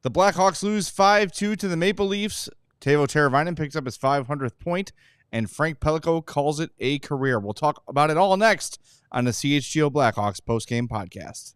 The Blackhawks lose 5-2 to the Maple Leafs. Teuvo Teräväinen picks up his 500th point, and Frank Pellico calls it a career. We'll talk about it all next on the CHGO Blackhawks Postgame Podcast.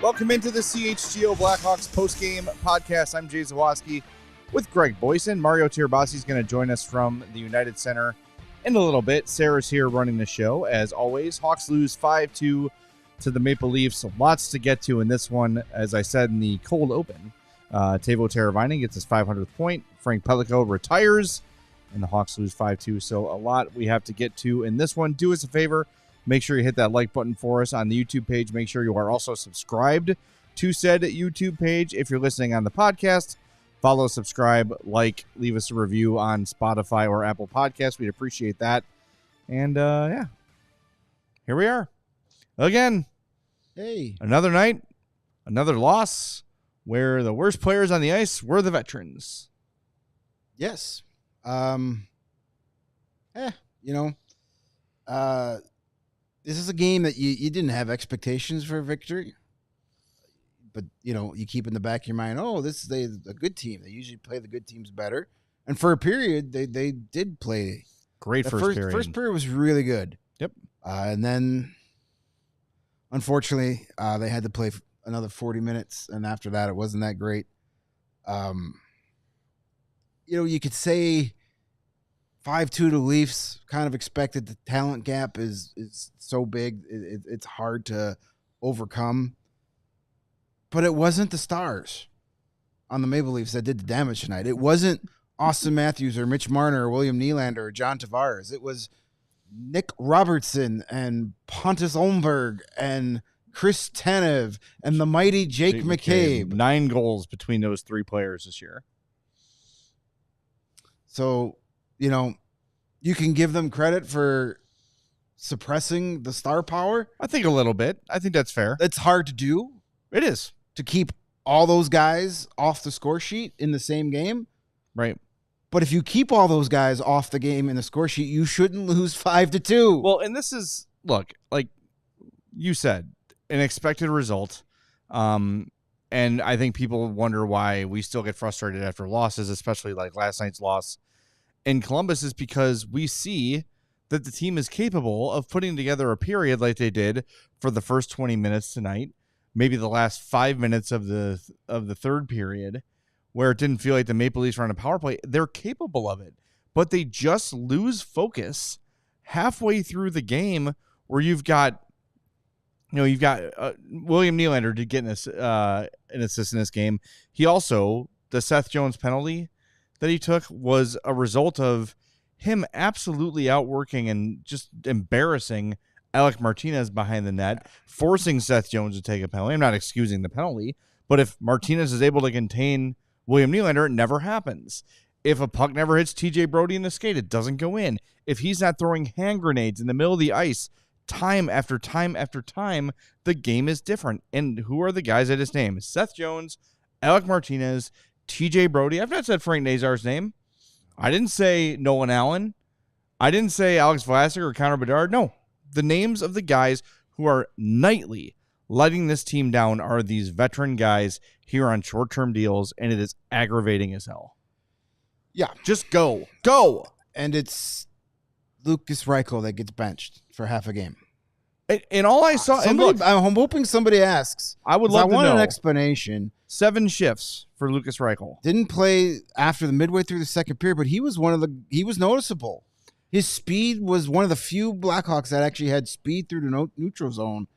Welcome into the CHGO Blackhawks Postgame Podcast. I'm Zawaski with Greg Boysen. Mario Tirabassi is going to join us from the United Center in a little bit. Sarah's here running the show, as always. Hawks lose 5-2 to the Maple Leafs. Lots to get to in this one. As I said in the cold open, Teuvo Teräväinen gets his 500th point. Frank Pellico retires, and the Hawks lose 5-2. So a lot we have to get to in this one. Do us a favor. Make sure you hit that like button for us on the YouTube page. Make sure you are also subscribed to said YouTube page. If you're listening on the podcast, follow, subscribe, like, leave us a review on Spotify or Apple Podcasts. We'd appreciate that. And, yeah, here we are again. Hey, another night, another loss where the worst players on the ice were the veterans. Yes. This is a game that you didn't have expectations for victory, but, you keep in the back of your mind, this is a good team. They usually play the good teams better. And for a period, they did play. Great first period. First period was really good. Yep. And then, unfortunately, they had to play another 40 minutes, and after that, it wasn't that great. You could say 5-2 to the Leafs, kind of expected. The talent gap is so big, it's hard to overcome. But it wasn't the stars on the Maple Leafs that did the damage tonight. It wasn't Austin Matthews or Mitch Marner or William Nylander or John Tavares. It was Nick Robertson and Pontus Holmberg and Chris Tanev and the mighty Jake McCabe. 9 goals between those 3 players this year. So, you can give them credit for suppressing the star power. I think a little bit. I think that's fair. It's hard to do. It is. To keep all those guys off the score sheet in the same game. Right. But if you keep all those guys off the game in the score sheet, you shouldn't lose 5-2. Well, and this is, look, like you said, an expected result. And I think people wonder why we still get frustrated after losses, especially like last night's loss in Columbus, is because we see that the team is capable of putting together a period like they did for the first 20 minutes tonight, maybe the last 5 minutes of the third period, where it didn't feel like the Maple Leafs were on a power play. They're capable of it, but they just lose focus halfway through the game, where you've got William Nylander did get an assist in this game. He also, the Seth Jones penalty that he took was a result of him absolutely outworking and just embarrassing Alec Martinez behind the net, forcing Seth Jones to take a penalty. I'm not excusing the penalty, but if Martinez is able to contain William Nylander, it never happens. If a puck never hits TJ Brody in the skate, it doesn't go in. If he's not throwing hand grenades in the middle of the ice time after time after time, the game is different. And who are the guys I just named? Seth Jones, Alec Martinez, TJ Brody. I've not said Frank Nazar's name. I didn't say Nolan Allen. I didn't say Alex Vlasic or Connor Bedard. No. The names of the guys who are nightly letting this team down are these veteran guys here on short-term deals, and it is aggravating as hell. Yeah. Just go. Go! And it's Lucas Reichel that gets benched for half a game. And all I saw, and look, I'm hoping somebody asks. I would love to know. I want an explanation. 7 shifts for Lucas Reichel. Didn't play after the midway through the second period, but he was noticeable. His speed was one of the few Blackhawks that actually had speed through the neutral zone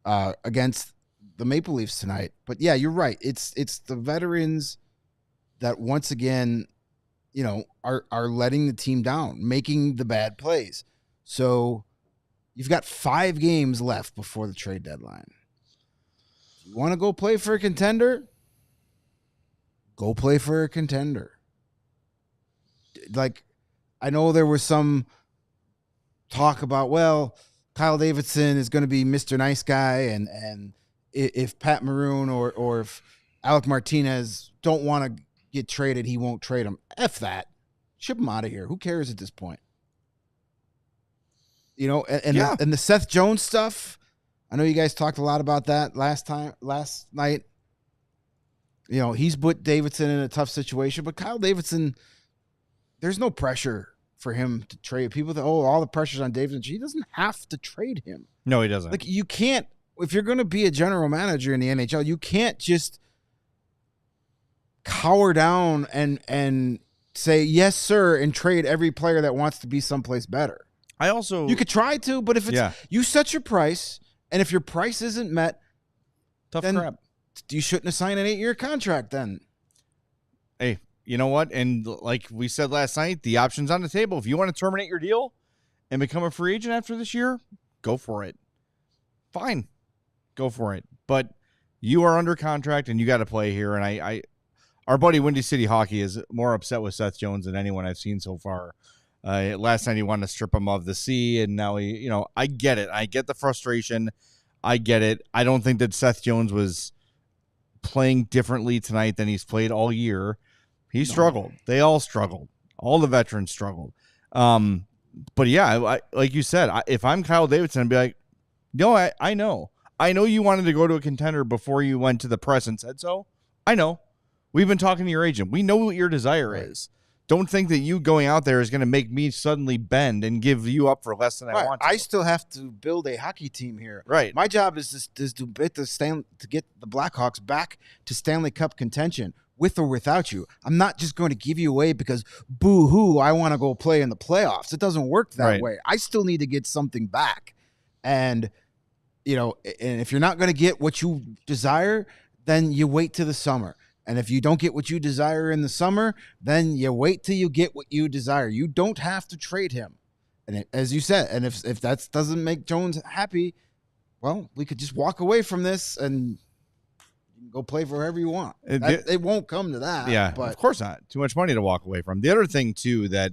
against the Maple Leafs tonight. But yeah, you're right. It's the veterans that once again, are letting the team down, making the bad plays. So you've got 5 games left before the trade deadline. You want to go play for a contender? Go play for a contender. Like, I know there was some talk about, well, Kyle Davidson is going to be Mr. Nice Guy, and if Pat Maroon or if Alec Martinez don't want to get traded, he won't trade him. F that. Ship him out of here. Who cares at this point? And the Seth Jones stuff, I know you guys talked a lot about that last night. He's put Davidson in a tough situation, but Kyle Davidson, there's no pressure for him to trade. People think, all the pressure's on Davidson. He doesn't have to trade him. No, he doesn't. Like, you can't, if you're going to be a general manager in the NHL, you can't just cower down and say, yes, sir, and trade every player that wants to be someplace better. You could try to, but if it's, you set your price, and if your price isn't met, then crap. You shouldn't have signed an 8-year contract then. Hey, you know what? And like we said last night, the option's on the table. If you want to terminate your deal and become a free agent after this year, go for it. Fine. Go for it. But you are under contract and you got to play here. And our buddy Windy City Hockey is more upset with Seth Jones than anyone I've seen so far. Last night he wanted to strip him of the C, and now I get it. I get the frustration. I get it. I don't think that Seth Jones was playing differently tonight than he's played all year. He struggled. They all struggled. All the veterans struggled. But yeah, like you said, if I'm Kyle Davidson, I'd be like, no, I know. I know you wanted to go to a contender before you went to the press and said so. I know. We've been talking to your agent. We know what your desire is. Don't think that you going out there is going to make me suddenly bend and give you up for less than I want to. I still have to build a hockey team here. Right. My job is to get the Blackhawks back to Stanley Cup contention with or without you. I'm not just going to give you away because boo-hoo, I want to go play in the playoffs. It doesn't work that way. I still need to get something back. And, and if you're not going to get what you desire, then you wait till the summer. And if you don't get what you desire in the summer, then you wait till you get what you desire. You don't have to trade him. And as you said, and if that doesn't make Jones happy, well, we could just walk away from this and go play for whoever you want. It won't come to that. Yeah, but of course not. Too much money to walk away from. The other thing, too, that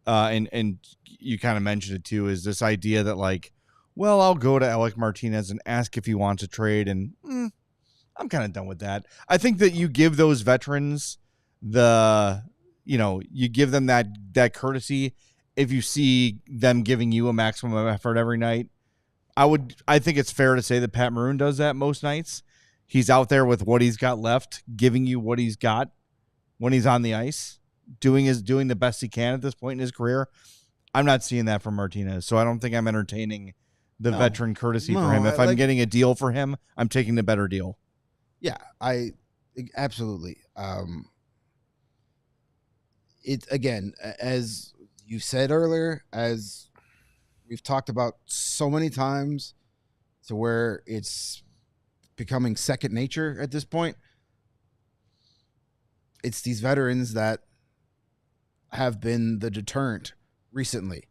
and you kind of mentioned it, too, is this idea that, like, well, I'll go to Alec Martinez and ask if he wants to trade, and I'm kind of done with that. I think that you give those veterans you give them that courtesy if you see them giving you a maximum effort every night. I think it's fair to say that Pat Maroon does that most nights. He's out there with what he's got left, giving you what he's got when he's on the ice, doing the best he can at this point in his career. I'm not seeing that from Martinez, so I don't think I'm entertaining the veteran courtesy for him. If I'm getting a deal for him, I'm taking the better deal. Yeah, I absolutely. It again, as you said earlier, as we've talked about so many times, to where it's becoming second nature at this point. It's these veterans that have been the deterrent recently.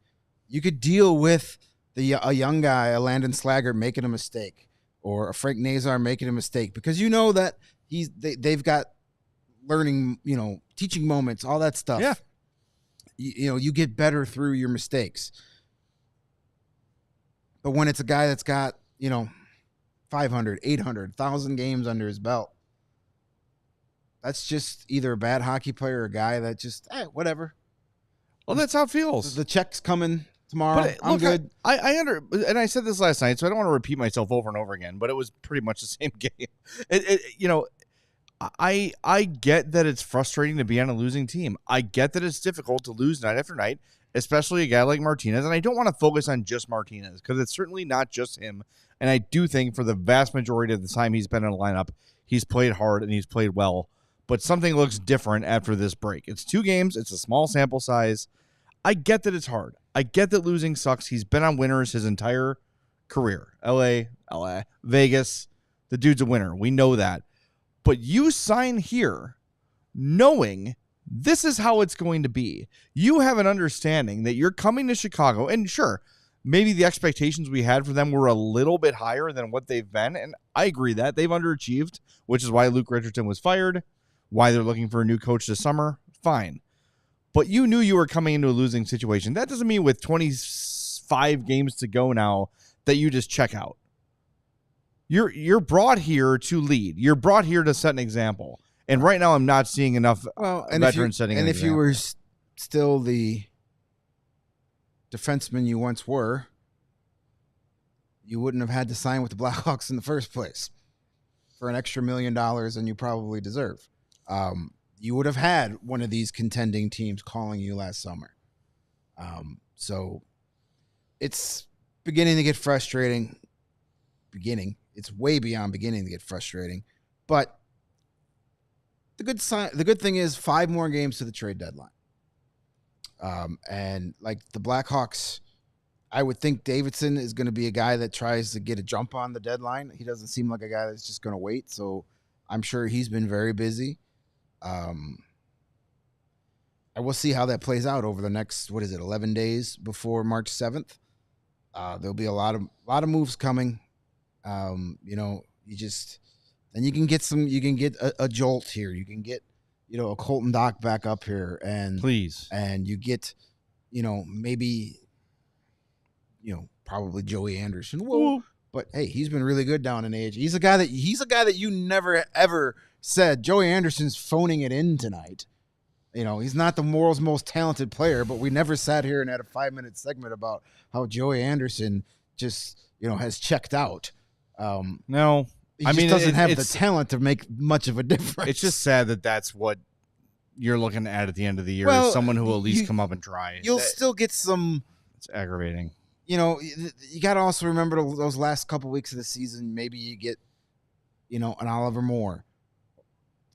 You could deal with a young guy, a Landon Slaggert, making a mistake, or a Frank Nazar making a mistake, because you know that they've got learning, teaching moments, all that stuff. Yeah. You get better through your mistakes. But when it's a guy that's got, 500, 800, 1,000 games under his belt, that's just either a bad hockey player or a guy that just, whatever. Well, that's how it feels. The check's coming tomorrow. I'm good. And I said this last night, so I don't want to repeat myself over and over again, but it was pretty much the same game. I get that it's frustrating to be on a losing team. I get that it's difficult to lose night after night, especially a guy like Martinez. And I don't want to focus on just Martinez, because it's certainly not just him. And I do think for the vast majority of the time he's been in a lineup, he's played hard and he's played well. But something looks different after this break. It's 2 games. It's a small sample size. I get that it's hard. I get that losing sucks. He's been on winners his entire career. LA, Vegas. The dude's a winner. We know that. But you sign here knowing This is how it's going to be. You have an understanding that you're coming to Chicago, and sure, maybe the expectations we had for them were a little bit higher than what they've been, and I agree that they've underachieved, which is why Luke Richardson was fired, why they're looking for a new coach this summer. Fine. But you knew you were coming into a losing situation. That doesn't mean with 25 games to go now that you just check out. You're brought here to lead. You're brought here to set an example. And right now I'm not seeing enough veterans setting an example. And if you were still the defenseman you once were, you wouldn't have had to sign with the Blackhawks in the first place for an extra $1 million than you probably deserve. You would have had one of these contending teams calling you last summer. So it's beginning to get frustrating. It's way beyond beginning to get frustrating. But the good thing is 5 more games to the trade deadline. And like the Blackhawks, I would think Davidson is going to be a guy that tries to get a jump on the deadline. He doesn't seem like a guy that's just going to wait. So I'm sure he's been very busy. I will see how that plays out over the next, 11 days before March 7th. There'll be a lot of moves coming. Then you can get a jolt here. You can get, a Colton Dock back up here and please, and you get, maybe, probably Joey Anderson. Whoa. But hey, he's been really good down in age. He's a guy that you never ever said Joey Anderson's phoning it in tonight. He's not the world's most talented player, but we never sat here and had a 5-minute segment about how Joey Anderson just, has checked out. No. He doesn't have the talent to make much of a difference. It's just sad that that's what you're looking at the end of the year, is someone who will at least come up and try. You'll still get some. It's aggravating. You got to also remember those last couple weeks of the season. Maybe you get, an Oliver Moore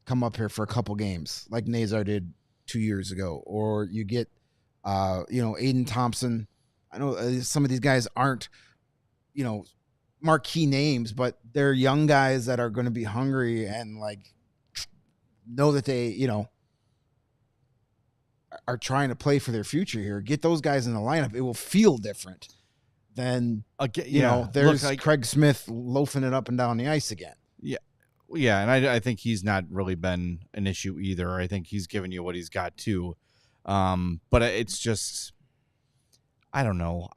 come up here for a couple games like Nazar did 2 years ago, or you get, Aiden Thompson. I know some of these guys aren't, marquee names, but they're young guys that are going to be hungry and know that they, are trying to play for their future here. Get those guys in the lineup. It will feel different than, there's Craig Smith loafing it up and down the ice again. Yeah. Yeah. And I think he's not really been an issue either. I think he's given you what he's got too. But it's just, I don't know.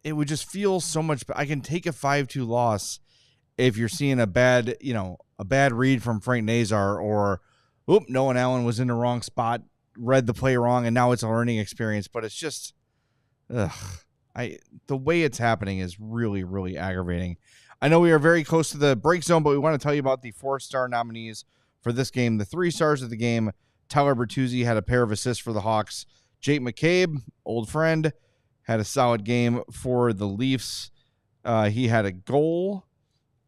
It would just feel so much. I can take a 5-2 loss if you're seeing a bad read from Frank Nazar, or, Nolan Allen was in the wrong spot, read the play wrong, and now it's a learning experience. But it's just, the way it's happening is really, really aggravating. I know we are very close to the break zone, but we want to tell you about the 4-star nominees for this game. The 3 stars of the game: Tyler Bertuzzi had a pair of assists for the Hawks. Jake McCabe, old friend, had a solid game for the Leafs. He had a goal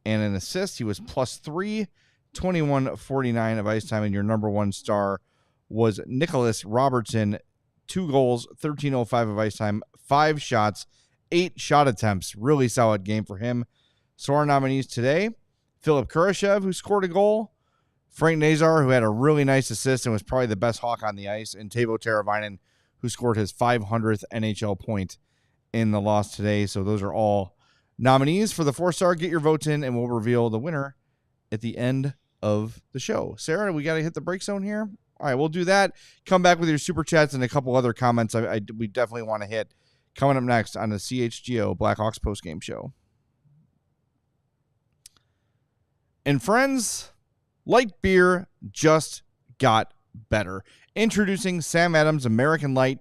and an assist. He was +3, 21:49 of ice time. And your number 1 star was Nicholas Robertson, 2 goals, 13:05 of ice time, 5 shots, 8 shot attempts. Really solid game for him. So our nominees today: Philipp Kurashev, who scored a goal; Frank Nazar, who had a really nice assist and was probably the best Hawk on the ice; and Teuvo Teräväinen, who scored his 500th NHL point in the loss today. So those are all nominees for the 4-star. Get your votes in, and we'll reveal the winner at the end of the show. Sarah, we got to hit the break zone here. All right, we'll do that. Come back with your super chats and a couple other comments we definitely want to hit. Coming up next on the CHGO Blackhawks Postgame Show. And friends, light beer just got better. Introducing Sam Adams American Light.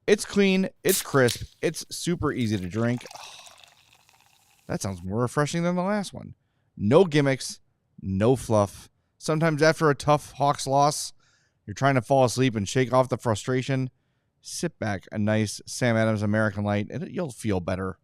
It's clean, it's crisp, it's super easy to drink. Oh, that sounds more refreshing than the last one. No gimmicks, no fluff. Sometimes after a tough Hawks loss, you're trying to fall asleep and shake off the frustration. Sit back a nice Sam Adams American Light, and you'll feel better.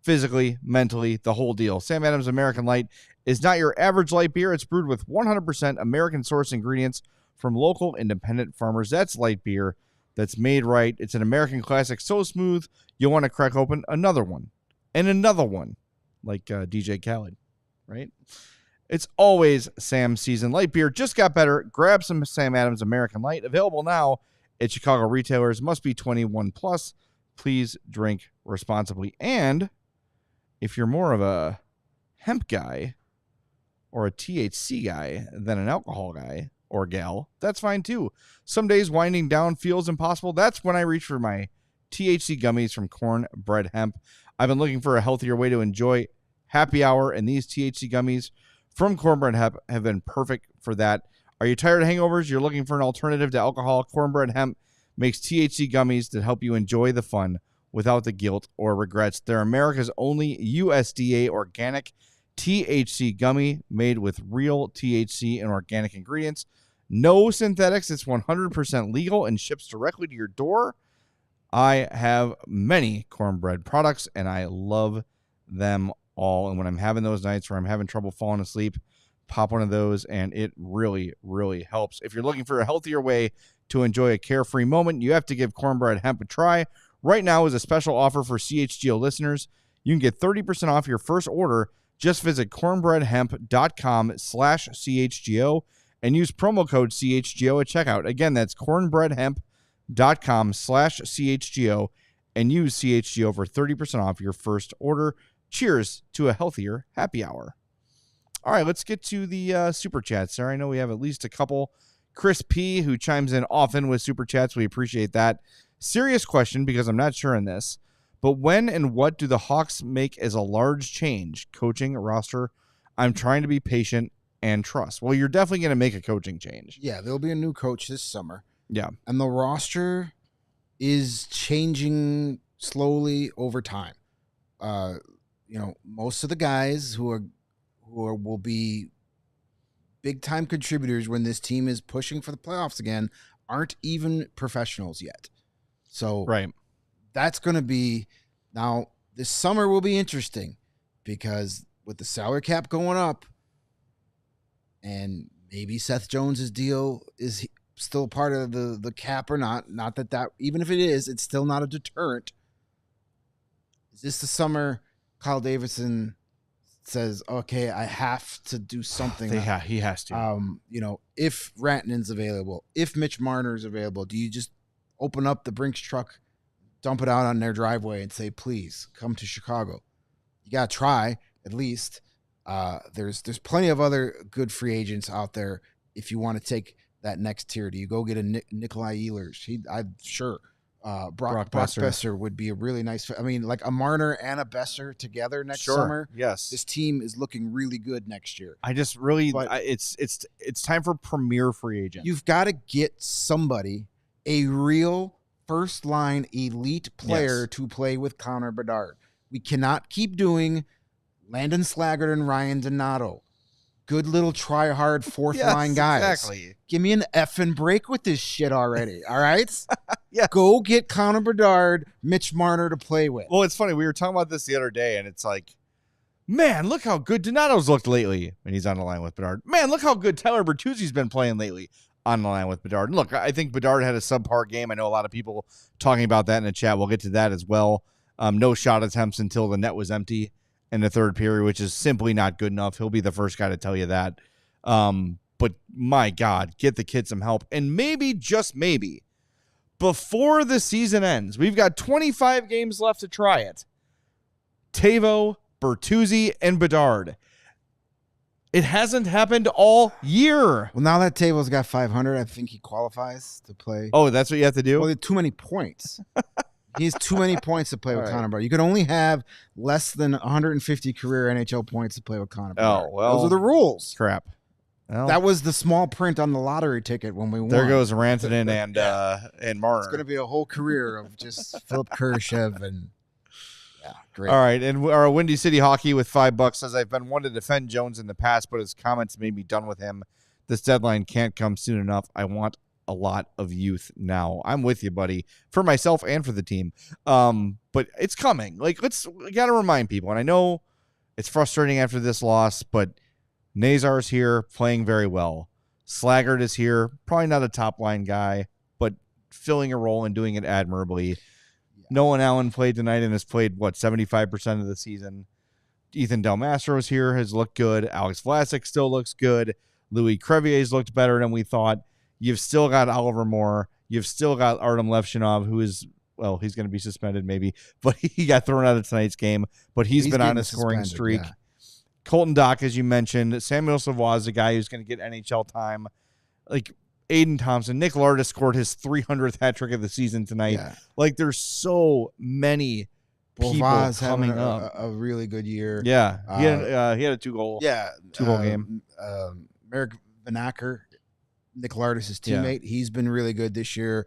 Physically, mentally, the whole deal. Sam Adams American Light is not your average light beer. It's brewed with 100% American source ingredients from local independent farmers. That's light beer that's made right. It's an American classic, so smooth you'll want to crack open another one and another one, like DJ Khaled, right? It's always Sam season. Light beer just got better. Grab some Sam Adams American Light. Available now at Chicago retailers. Must be 21 plus. Please drink responsibly. And if you're more of a hemp guy or a THC guy than an alcohol guy or gal, that's fine too. Some days winding down feels impossible. That's when I reach for my THC gummies from Cornbread Hemp. I've been looking for a healthier way to enjoy happy hour, and these THC gummies from Cornbread Hemp have been perfect for that. Are you tired of hangovers? You're looking for an alternative to alcohol? Cornbread Hemp makes THC gummies that help you enjoy the fun without the guilt or regrets. They're America's only USDA organic THC gummy made with real THC and organic ingredients. No synthetics. It's 100% legal and ships directly to your door. I have many Cornbread products, and I love them all. And when I'm having those nights where I'm having trouble falling asleep, pop one of those, and it really, really helps. If you're looking for a healthier way to enjoy a carefree moment, you have to give Cornbread Hemp a try. Right now is a special offer for CHGO listeners. You can get 30% off your first order. Just visit cornbreadhemp.com/CHGO and use promo code CHGO at checkout. Again, that's cornbreadhemp.com/CHGO and use CHGO for 30% off your first order. Cheers to a healthier happy hour. All right, let's get to the Super Chats, sir. I know we have at least a couple. Chris P., who chimes in often with Super Chats. We appreciate that. Serious question, because I'm not sure in this, but when and what do the Hawks make as a large change? Coaching, roster? I'm trying to be patient and trust. Well, you're definitely going to make a coaching change. Yeah, there'll be a new coach this summer. Yeah. And the roster is changing slowly over time. Most of the guys who will be big-time contributors when this team is pushing for the playoffs again aren't even professionals yet. So right. That's going to be – now, this summer will be interesting because with the salary cap going up and maybe Seth Jones's deal is still part of the cap or not that even if it is, it's still not a deterrent. Is this the summer Kyle Davidson says, okay, I have to do something? Yeah, he has to. If Rantanen's available, if Mitch Marner's available, do you just open up the Brinks truck, dump it out on their driveway and say, please come to Chicago? You got to try at least. There's plenty of other good free agents out there if you want to take that next tier. Do you go get a Nikolai Ehlers? I'm sure. Brock Besser would be a really nice. I mean, like a Marner and a Besser together next summer. Yes, this team is looking really good next year. I just really, it's time for premier free agent. You've got to get somebody, a real first line elite player to play with Connor Bedard. We cannot keep doing Landon Slaggert and Ryan Donato. Good little try-hard fourth-line guys. Exactly. Give me an effing break with this shit already, all right? Yeah. Go get Connor Bedard, Mitch Marner to play with. Well, it's funny. We were talking about this the other day, and it's like, man, look how good Donato's looked lately when he's on the line with Bedard. Man, look how good Tyler Bertuzzi's been playing lately on the line with Bedard. And look, I think Bedard had a subpar game. I know a lot of people talking about that in the chat. We'll get to that as well. No shot attempts until the net was empty in the third period, which is simply not good enough. He'll be the first guy to tell you that. But my God, get the kid some help. And maybe, just maybe, before the season ends, we've got 25 games left to try it. Teuvo, Bertuzzi, and Bedard. It hasn't happened all year. Well, now that Teuvo's got 500, I think he qualifies to play. Oh, that's what you have to do? Well, they have too many points. He has too many points to play with Connor Bedard. You could only have less than 150 career NHL points to play with Connor Bedard. Oh, well. Those are the rules. Crap. Well, that was the small print on the lottery ticket when we won. There goes Rantanen and Marner. It's going to be a whole career of just Philipp Kurashev and great. All right, and our Windy City Hockey with $5 says, I've been one to defend Jones in the past, but his comments made me done with him. This deadline can't come soon enough. I want a lot of youth now. I'm with you, buddy, for myself and for the team. But it's coming. We got to remind people, and I know it's frustrating after this loss, but Nazar's here playing very well. Slaggert is here, probably not a top line guy, but filling a role and doing it admirably. Yeah. Nolan Allen played tonight and has played 75% of the season. Ethan Del Mastro's here, has looked good. Alex Vlasic still looks good. Louis Crevier's looked better than we thought. You've still got Oliver Moore. You've still got Artem Levshinov, who is, well, he's going to be suspended maybe, but he got thrown out of tonight's game. But he's been on a scoring streak. Yeah. Colton Dach, as you mentioned. Samuel Savoie is a guy who's going to get NHL time. Like Aiden Thompson. Nick Lardis scored his 300th hat trick of the season tonight. Yeah. Like there's so many people coming up. A really good year. Yeah. He had a two-goal game. Merrick Vanacker, Nick Lardis' teammate, he's been really good this year.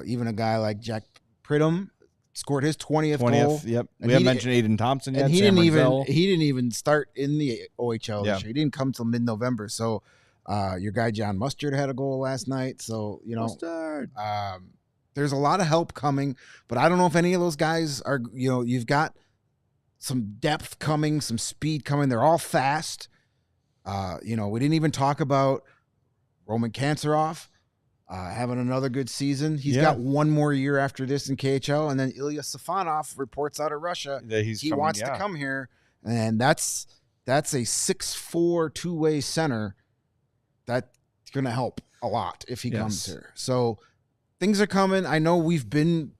Even a guy like Jack Pridham scored his 20th goal. Yep. We haven't mentioned Aiden Thompson yet. And he didn't even start in the OHL this year. He didn't come till mid-November. So your guy John Mustard had a goal last night. So, there's a lot of help coming, but I don't know if any of those guys are, you've got some depth coming, some speed coming. They're all fast. We didn't even talk about Roman Kanserov having another good season. He's got one more year after this in KHL, and then Ilya Safonov reports out of Russia. He wants to come here, and that's a 6'4" two-way center. That's going to help a lot if he comes here. So things are coming. I know we've been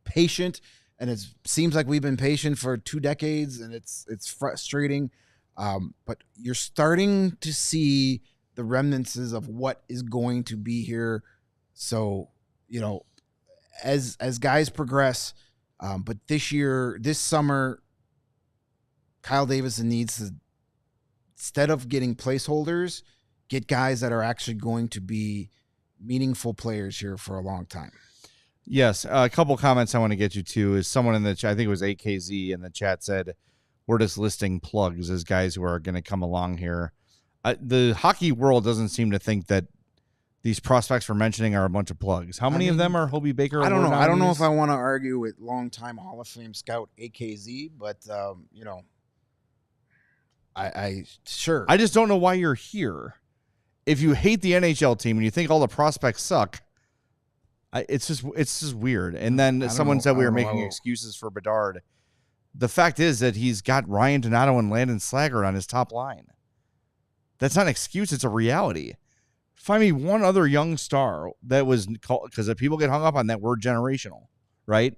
patient, and it seems like we've been patient for 2 decades, and it's frustrating. But you're starting to see the remnants of what is going to be here. So, as guys progress, but this summer, Kyle Davidson needs to, instead of getting placeholders, get guys that are actually going to be meaningful players here for a long time. Yes. A couple comments I want to get you to is someone in the chat, I think it was 8KZ in the chat, said, we're just listing plugs as guys who are going to come along here. The hockey world doesn't seem to think that these prospects we're mentioning are a bunch of plugs. How many of them are Hobie Baker? I don't know. I don't know if I want to argue with longtime Hall of Fame scout AKZ, but I sure. I just don't know why you're here. If you hate the NHL team and you think all the prospects suck, it's just weird. And then someone said we were making excuses for Bedard. The fact is that he's got Ryan Donato and Landon Slaggert on his top line. That's not an excuse. It's a reality. Find me one other young star that was called, because people get hung up on that word generational, right?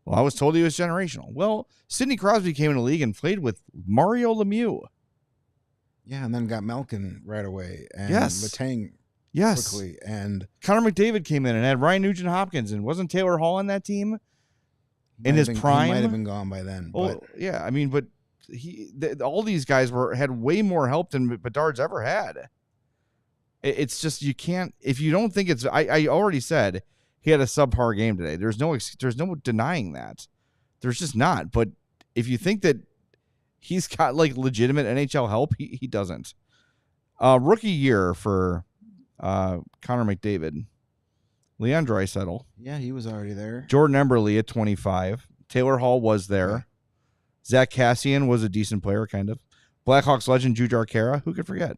Well, I was told he was generational. Well, Sidney Crosby came in the league and played with Mario Lemieux. Yeah, and then got Malkin right away. And Letang quickly. And Connor McDavid came in and had Ryan Nugent-Hopkins. And wasn't Taylor Hall on that team in his prime? He might have been gone by then. Well, yeah, I mean, but all these guys had way more help than Bedard's ever had. It's just, you can't, if you don't think it's, I already said he had a subpar game today. There's no denying that. There's just not. But if you think that he's got like legitimate NHL help, he doesn't. Rookie year for Connor McDavid. Leon Draisaitl. Yeah, he was already there. Jordan Emberley at 25. Taylor Hall was there. Yeah. Zach Kassian was a decent player, kind of. Blackhawks legend Jujhar Khaira. Who could forget?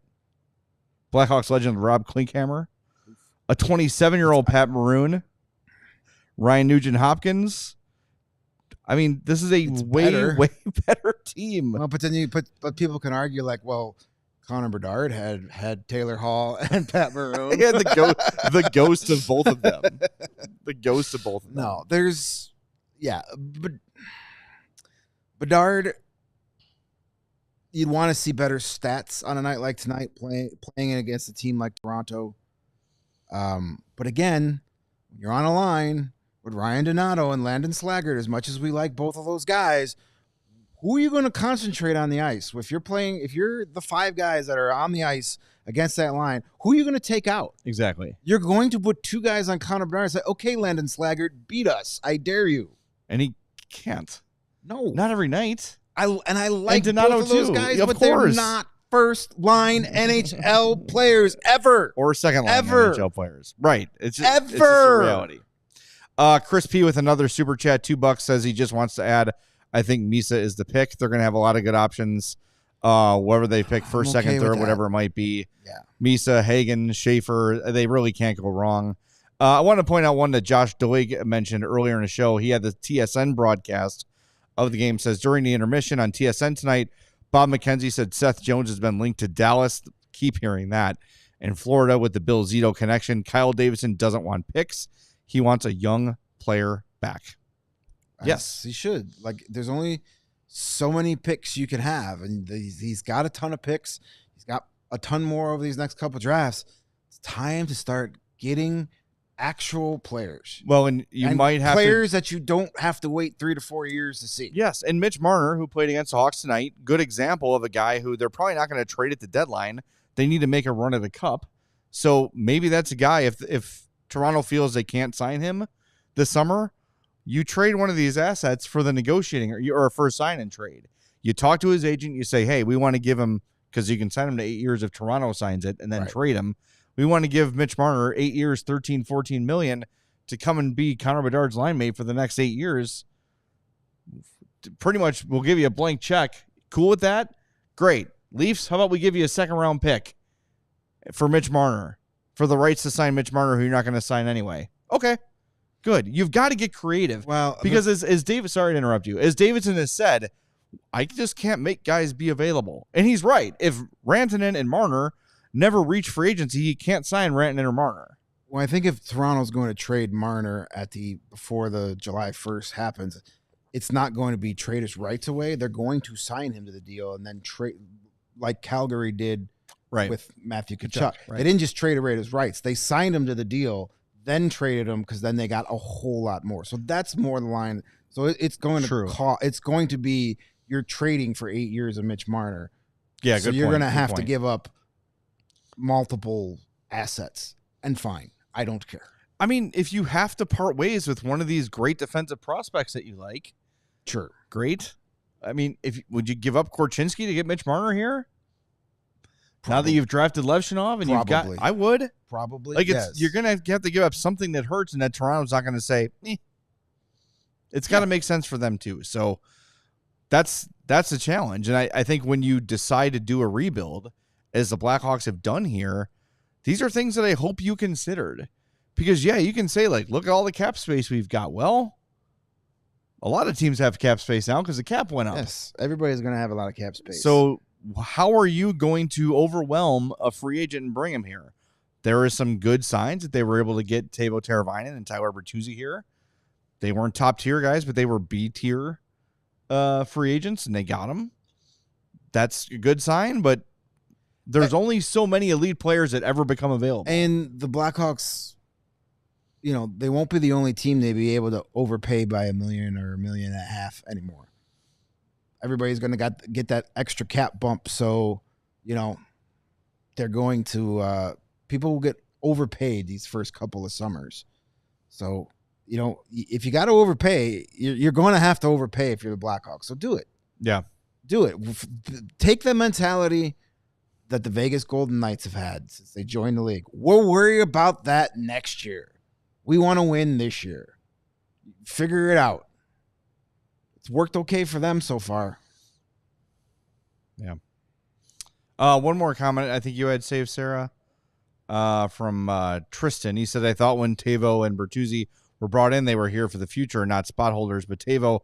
Blackhawks legend Rob Klinkhammer. A 27-year-old Pat Maroon. Ryan Nugent-Hopkins. I mean, this is a way better team. Well, but then but people can argue like, well, Connor Bedard had Taylor Hall and Pat Maroon. He had the ghost of both of them. The ghost of both of them. No, but Bedard, you'd want to see better stats on a night like tonight, playing against a team like Toronto. But again, when you're on a line with Ryan Donato and Landon Slaggert, as much as we like both of those guys, who are you going to concentrate on the ice? If you're the 5 guys that are on the ice against that line, who are you going to take out? Exactly. You're going to put 2 guys on Connor Bedard and say, okay, Landon Slaggert, beat us. I dare you. And he can't. No. Not every night. I like Donato both of those guys, but they're not first-line NHL players ever. Or second-line NHL players. Right. It's just a reality. Chris P. with another super chat, $2 says he just wants to add, I think Misa is the pick. They're going to have a lot of good options. Whoever they pick, first, second, third, whatever it might be. Yeah. Misa, Hagen, Schaefer, they really can't go wrong. I want to point out one that Josh Doig mentioned earlier in the show. He had the TSN broadcast of the game. Says, during the intermission on TSN tonight, Bob McKenzie said Seth Jones has been linked to Dallas. Keep hearing that. And Florida with the Bill Zito connection. Kyle Davidson doesn't want picks. He wants a young player back. Yes, he should. Like, there's only so many picks you can have, and he's got a ton of picks. He's got a ton more over these next couple drafts. It's time to start getting actual players. Well, and might have players that you don't have to wait 3 to 4 years to see. Yes, and Mitch Marner, who played against the Hawks tonight, good example of a guy who they're probably not going to trade at the deadline. They need to make a run at the cup. So maybe that's a guy, if Toronto feels they can't sign him this summer, you trade one of these assets for the negotiating or for a sign-in trade. You talk to his agent, you say, hey, we want to give him, because you can sign him to 8 years if Toronto signs it and then trade him. We want to give Mitch Marner 8 years, $13-14 million to come and be Connor Bedard's line mate for the next 8 years. Pretty much, we'll give you a blank check. Cool with that? Great. Leafs, how about we give you a second-round pick for Mitch Marner, for the rights to sign Mitch Marner, who you're not going to sign anyway? Okay, good. You've got to get creative. Well, because as David, sorry to interrupt you, as Davidson has said, I just can't make guys be available. And he's right. If Rantanen and Marner never reach free agency, he can't sign Rantanen or Marner. Well, I think if Toronto's going to trade Marner before the July 1st happens, it's not going to be trade his rights away. They're going to sign him to the deal and then trade, like Calgary did with Matthew Tkachuk. They didn't just trade away his rights. They signed him to the deal, then traded him because then they got a whole lot more. So that's more the line. So it's going to it's going to be you're trading for 8 years of Mitch Marner. Yeah, so you're going to have to give up multiple assets, and fine. I don't care. I mean, if you have to part ways with one of these great defensive prospects that you like, sure, great. I mean, would you give up Korchinski to get Mitch Marner here? Probably. Now that you've drafted Levshunov and you've got, I would probably like you're gonna have to give up something that hurts, and that Toronto's not going to say. It's got to make sense for them too. So that's the challenge, and I think when you decide to do a rebuild, as the Blackhawks have done here, these are things that I hope you considered. Because, you can say, like, look at all the cap space we've got. Well, a lot of teams have cap space now because the cap went up. Yes, everybody's going to have a lot of cap space. So how are you going to overwhelm a free agent and bring him here? There are some good signs that they were able to get Teuvo Teräväinen and Tyler Bertuzzi here. They weren't top-tier guys, but they were B-tier free agents, and they got them. That's a good sign, but there's only so many elite players that ever become available. And the Blackhawks, they won't be the only team they'd be able to overpay by $1 million or $1.5 million anymore. Everybody's going to get that extra cap bump. So, they're going to people will get overpaid these first couple of summers. So, if you got to overpay, you're going to have to overpay if you're the Blackhawks. So do it. Yeah. Do it. Take the mentality that the Vegas Golden Knights have had since they joined the league. We'll worry about that next year. We want to win this year. Figure it out. It's worked okay for them so far. Yeah. One more comment I think you had saved, Sarah, from Tristan. He said, I thought when Teuvo and Bertuzzi were brought in, they were here for the future, not spot holders. But Teuvo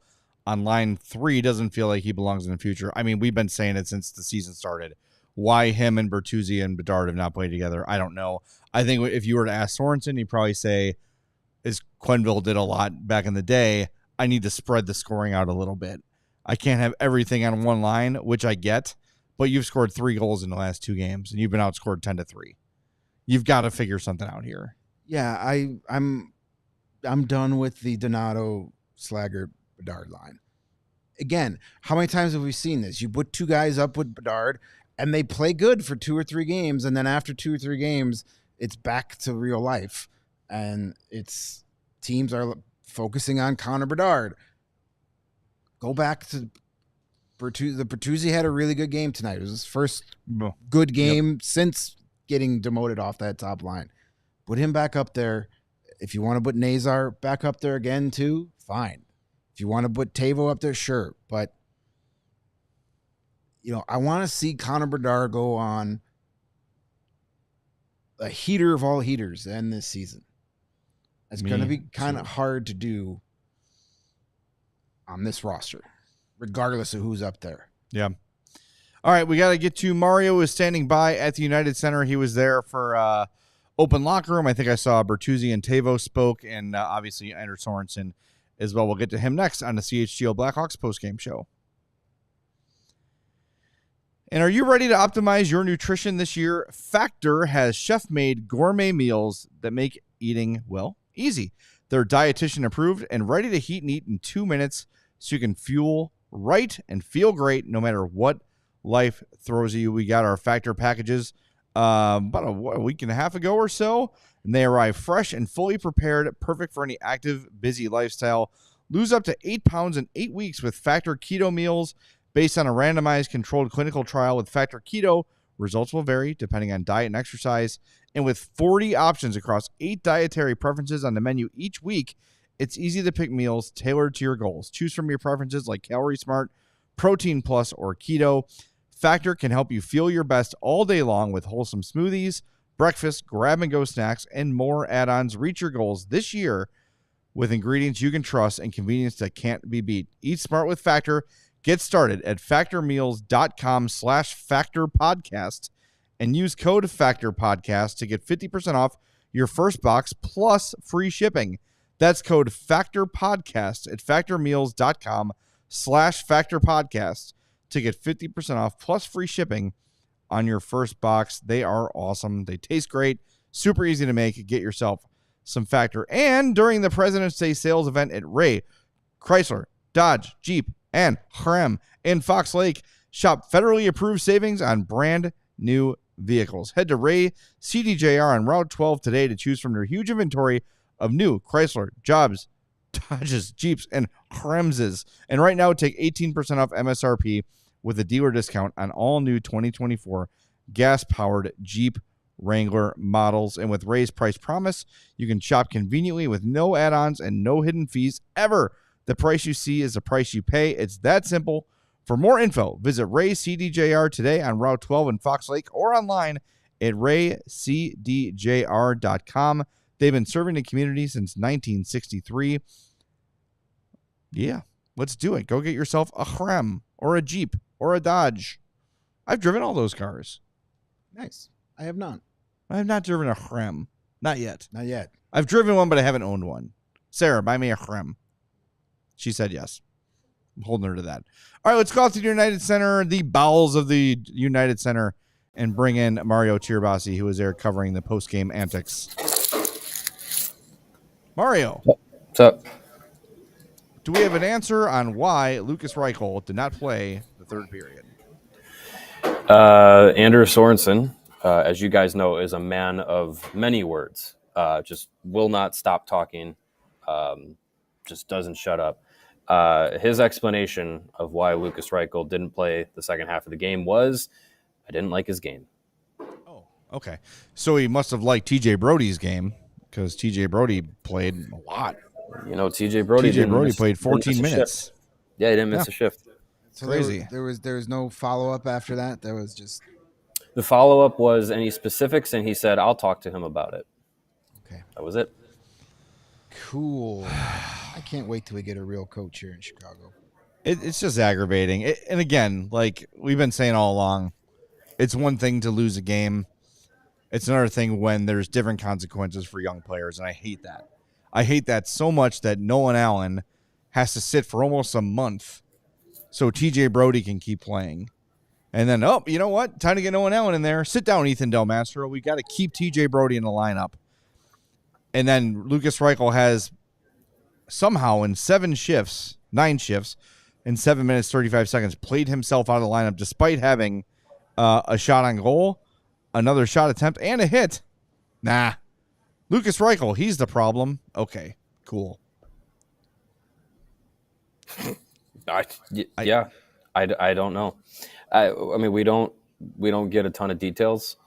on line 3 doesn't feel like he belongs in the future. I mean, we've been saying it since the season started. Why him and Bertuzzi and Bedard have not played together, I don't know. I think if you were to ask Sorensen, he'd probably say, as Quenneville did a lot back in the day, I need to spread the scoring out a little bit. I can't have everything on one line, which I get, but you've scored 3 goals in the last 2 games, and you've been outscored 10-3. You've got to figure something out here. Yeah, I'm done with the Donato, Slaggert, Bedard line. Again, how many times have we seen this? You put 2 guys up with Bedard, and they play good for 2 or 3 games, and then after 2 or 3 games, it's back to real life, and teams are focusing on Connor Bedard. Go back to Bertuzzi. The Bertuzzi had a really good game tonight. It was his first good game since getting demoted off that top line. Put him back up there. If you want to put Nazar back up there again too, fine. If you want to put Teuvo up there, sure. But I want to see Connor Bedard go on a heater of all heaters to end this season. It's going to be kind of hard to do on this roster, regardless of who's up there. Yeah. All right, we got to get to Mario is standing by at the United Center. He was there for open locker room. I think I saw Bertuzzi and Teuvo spoke, and obviously Anders Sorensen as well. We'll get to him next on the CHGO Blackhawks postgame show. And are you ready to optimize your nutrition this year? Factor has chef-made gourmet meals that make eating, well, easy. They're dietitian approved and ready to heat and eat in 2 minutes so you can fuel right and feel great no matter what life throws at you. We got our Factor packages about a week and a half ago or so, and they arrive fresh and fully prepared, perfect for any active, busy lifestyle. Lose up to 8 pounds in 8 weeks with Factor keto meals based on a randomized controlled clinical trial with Factor Keto. Results will vary depending on diet and exercise. And with 40 options across 8 dietary preferences on the menu each week, it's easy to pick meals tailored to your goals. Choose from your preferences like Calorie Smart, Protein Plus, or Keto. Factor can help you feel your best all day long with wholesome smoothies, breakfast, grab-and-go snacks, and more add-ons. Reach your goals this year with ingredients you can trust and convenience that can't be beat. Eat smart with Factor. Get started at factormeals.com/factorpodcast and use code factorpodcast to get 50% off your first box plus free shipping. That's code factorpodcast at factormeals.com/factorpodcast to get 50% off plus free shipping on your first box. They are awesome. They taste great. Super easy to make. Get yourself some Factor. And during the President's Day sales event at Ray, Chrysler, Dodge, Jeep, and Ram in Fox Lake, shop federally approved savings on brand new vehicles. Head to Ray CDJR on Route 12 today to choose from their huge inventory of new Chrysler, Jobs, Dodges, Jeeps, and Ramses. And right now, take 18% off MSRP with a dealer discount on all new 2024 gas-powered Jeep Wrangler models. And with Ray's price promise, you can shop conveniently with no add-ons and no hidden fees ever. The price you see is the price you pay. It's that simple. For more info, visit Ray CDJR today on Route 12 in Fox Lake or online at raycdjr.com. They've been serving the community since 1963. Yeah, let's do it. Go get yourself a Ram or a Jeep or a Dodge. I've driven all those cars. Nice. I have not. I have not driven a Ram. Not yet. Not yet. I've driven one, but I haven't owned one. Sarah, buy me a Ram. She said yes. I'm holding her to that. All right, let's go out to the United Center, the bowels of the United Center, and bring in Mario Tirabassi, who is there covering the post-game antics. Mario. What's up? Do we have an answer on why Lukas Reichel did not play the third period? Anders Sorensen, as you guys know, is a man of many words. Just will not stop talking. Just doesn't shut up. His explanation of why Lukas Reichel didn't play the second half of the game was, I didn't like his game. Oh, okay. So he must have liked TJ Brody's game because TJ Brody played a lot. You know, TJ Brody played 14 minutes. Yeah, he didn't miss a shift. So crazy. There was no follow-up after that? There was just... The follow-up was any specifics, and he said, I'll talk to him about it. Okay. That was it. Cool. I can't wait till we get a real coach here in Chicago. It's just aggravating. And again, like we've been saying all along, it's one thing to lose a game. It's another thing when there's different consequences for young players, and I hate that. I hate that so much that Nolan Allen has to sit for almost a month so TJ Brody can keep playing. And then, oh, you know what? Time to get Nolan Allen in there. Sit down, Ethan Del Mastro. We got to keep TJ Brody in the lineup. And then Lukas Reichel has somehow in 9 shifts, in 7 minutes, 35 seconds, played himself out of the lineup despite having a shot on goal, another shot attempt, and a hit. Nah. Lukas Reichel, he's the problem. Okay, cool. I don't know. I mean, we don't get a ton of details.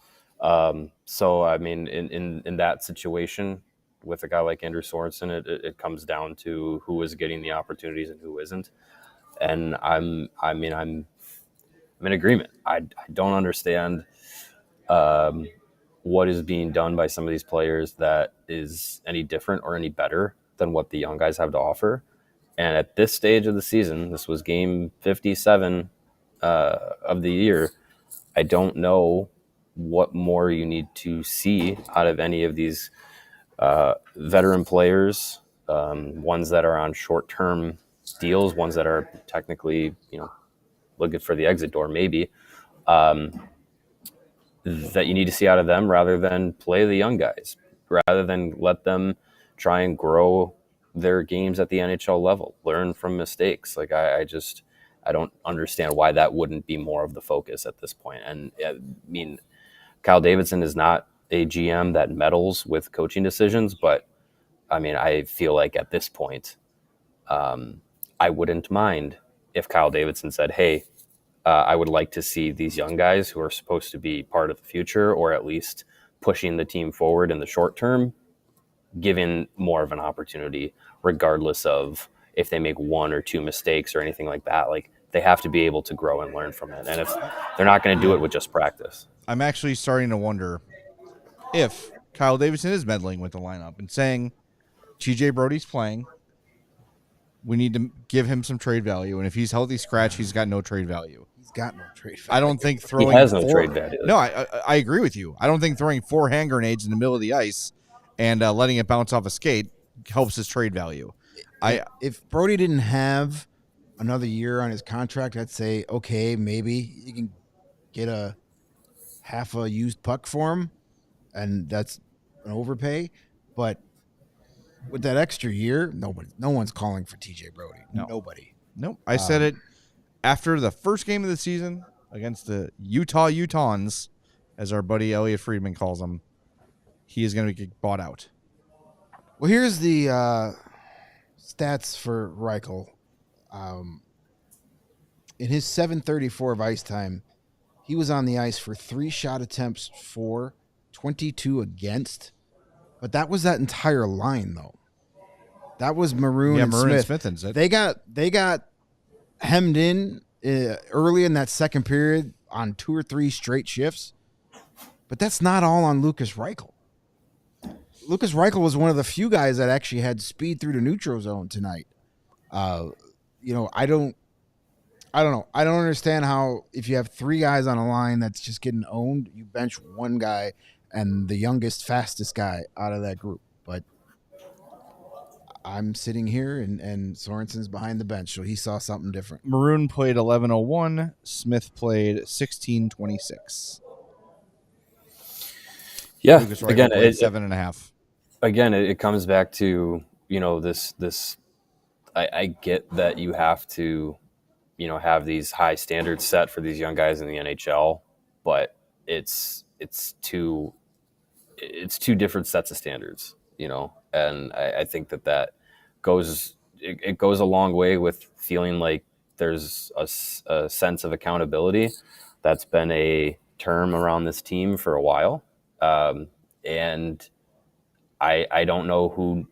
So I mean, in that situation with a guy like Andrew Sorensen, it comes down to who is getting the opportunities and who isn't. And I'm in agreement. I don't understand what is being done by some of these players that is any different or any better than what the young guys have to offer. And at this stage of the season, this was game 57 of the year. I don't know what more you need to see out of any of these veteran players, ones that are on short-term deals, ones that are technically, looking for the exit door, maybe, that you need to see out of them rather than play the young guys, rather than let them try and grow their games at the NHL level, learn from mistakes. Like I don't understand why that wouldn't be more of the focus at this point. And I mean, Kyle Davidson is not a GM that meddles with coaching decisions, but I mean, I feel like at this point, I wouldn't mind if Kyle Davidson said, hey, I would like to see these young guys who are supposed to be part of the future, or at least pushing the team forward in the short term, given more of an opportunity, regardless of if they make one or two mistakes or anything like that. Like, they have to be able to grow and learn from it. And if they're not going to do it with just practice. I'm actually starting to wonder if Kyle Davidson is meddling with the lineup and saying, TJ Brody's playing, we need to give him some trade value. And if he's healthy scratch, he's got no trade value. He's got no trade value. I don't think throwing he has no trade value. No, I agree with you. I don't think throwing 4 hand grenades in the middle of the ice and letting it bounce off a skate helps his trade value. If Brody didn't have another year on his contract, I'd say, okay, maybe you can get a half a used puck for him, and that's an overpay. But with that extra year, no one's calling for TJ Brody. No. Nobody. Nope. I said it after the first game of the season against the Utahns, as our buddy Elliot Friedman calls them. He is going to get bought out. Well, here's the stats for Reichel. In his 7:34 of ice time, he was on the ice for 3 shot attempts for, 22 against. But that was that entire line, though. That was Maroon and Smith. They got hemmed in early in that second period on 2 or 3 straight shifts. But that's not all on Lucas Reichel. Lucas Reichel was one of the few guys that actually had speed through the neutral zone tonight. I don't know. I don't understand how, if you have 3 guys on a line that's just getting owned, you bench one guy and the youngest, fastest guy out of that group. But I'm sitting here and Sorensen's behind the bench, so he saw something different. Maroon played 11:01. Smith played 16:26. Yeah, again, 7.5. Again, it comes back to, this. I get that you have to, have these high standards set for these young guys in the NHL, but it's two different sets of standards, and I think that goes a long way with feeling like there's a sense of accountability. That's been a term around this team for a while. And I don't know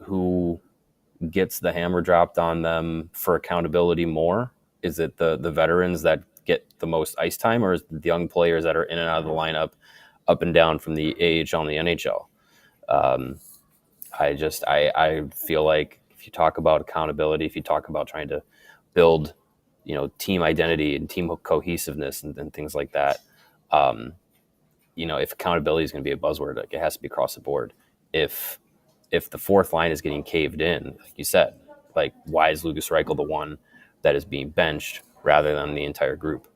who gets the hammer dropped on them for accountability more. Is it the veterans that get the most ice time, or is it the young players that are in and out of the lineup, up and down from the AHL and the NHL? I feel like if you talk about accountability, if you talk about trying to build, team identity and team cohesiveness and things like that, if accountability is going to be a buzzword, like, it has to be across the board. If the fourth line is getting caved in, like you said, like, why is Lucas Reichel the one that is being benched rather than the entire group?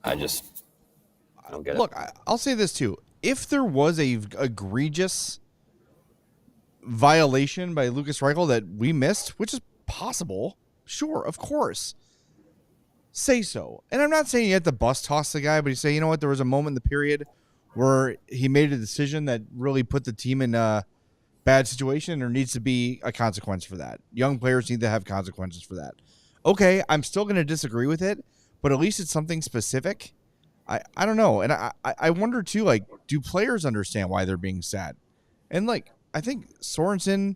I don't get it. Look, I'll say this too. If there was a egregious violation by Lucas Reichel that we missed, which is possible, sure, of course, say so. And I'm not saying you have to bus toss the guy, but you say, you know what, there was a moment in the period where he made a decision that really put the team in a bad situation, and there needs to be a consequence for that. Young players need to have consequences for that. Okay, I'm still going to disagree with it, but at least it's something specific. I don't know. And I wonder too, like, do players understand why they're being sad? And like, I think Sorensen,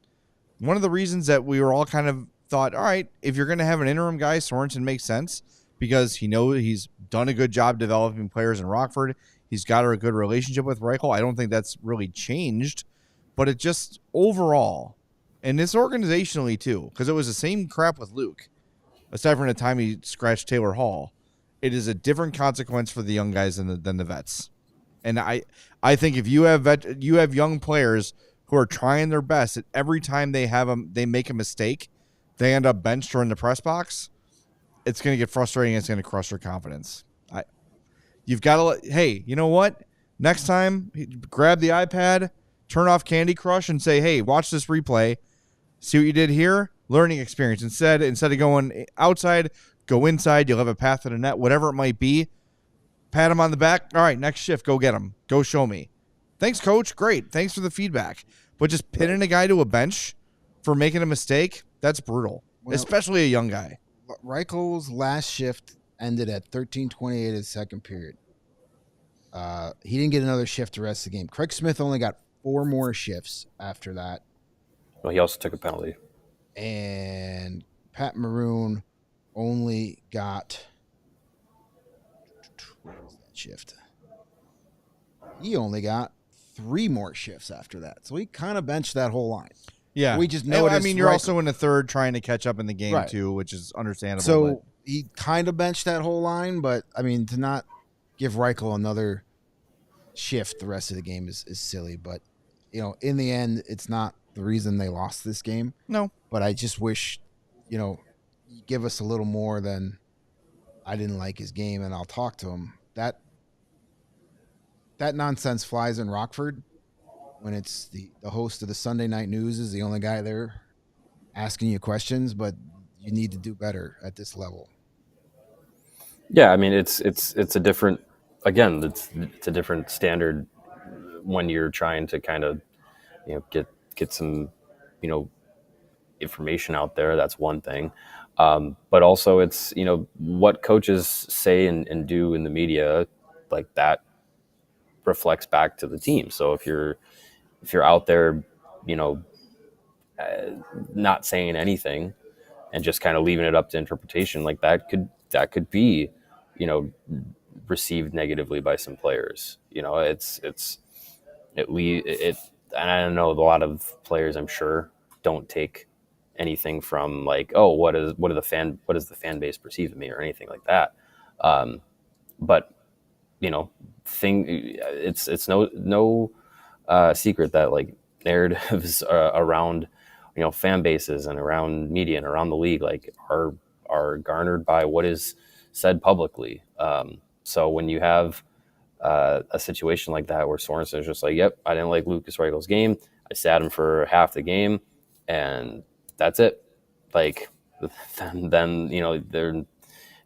one of the reasons that we were all kind of thought, all right, if you're going to have an interim guy, Sorensen makes sense because he's done a good job developing players in Rockford. He's got a good relationship with Reichel. I don't think that's really changed, but it just overall, and this organizationally too, because it was the same crap with Luke, aside from the time he scratched Taylor Hall. it is a different consequence for the young guys than the vets. And I think if you have young players who are trying their best, and every time they make a mistake, they end up benched or in the press box, it's going to get frustrating. It's going to crush their confidence. You've got to hey, you know what? Next time, grab the iPad, turn off Candy Crush, and say, hey, watch this replay. See what you did here? Learning experience. Instead of going outside, go inside. You'll have a path to the net, whatever it might be. Pat him on the back. All right, next shift, go get him. Go show me. Thanks, coach. Great. Thanks for the feedback. But just pinning a guy to a bench for making a mistake, that's brutal, especially a young guy. Reichel's last shift ended at 13:28 of the second period. He didn't get another shift the rest of the game. Craig Smith only got 4 more shifts after that. Well, he also took a penalty. And Pat Maroon only got what was that shift? He only got 3 more shifts after that. So he kind of benched that whole line. Yeah. We just know I mean, you're also in the third trying to catch up in the game too, which is understandable. So he kind of benched that whole line, but I mean, to not give Reichel another shift the rest of the game is silly. But, you know, in the end, it's not the reason they lost this game. No. But I just wish, you know, you give us a little more than I didn't like his game, and I'll talk to him. That nonsense flies in Rockford when it's the host of the Sunday Night News is the only guy there asking you questions, but you need to do better at this level. Yeah, I mean, it's a different, again, it's a different standard when you're trying to kind of, you know, get some, you know, information out there. That's one thing. But also it's, you know, what coaches say and do in the media, like that reflects back to the team. So if you're out there, you know, not saying anything and just kind of leaving it up to interpretation, like that could be, you know, received negatively by some players. You know, and I don't know, a lot of players, I'm sure, don't take anything from like, oh, what does the fan base perceive of me or anything like that. But you know, it's no secret that like narratives around, you know, fan bases and around media and around the league like are garnered by what is said publicly. So when you have a situation like that where Sorensen is just like, yep, I didn't like Lucas Reichel's game. I sat him for half the game and that's it. Like then you know,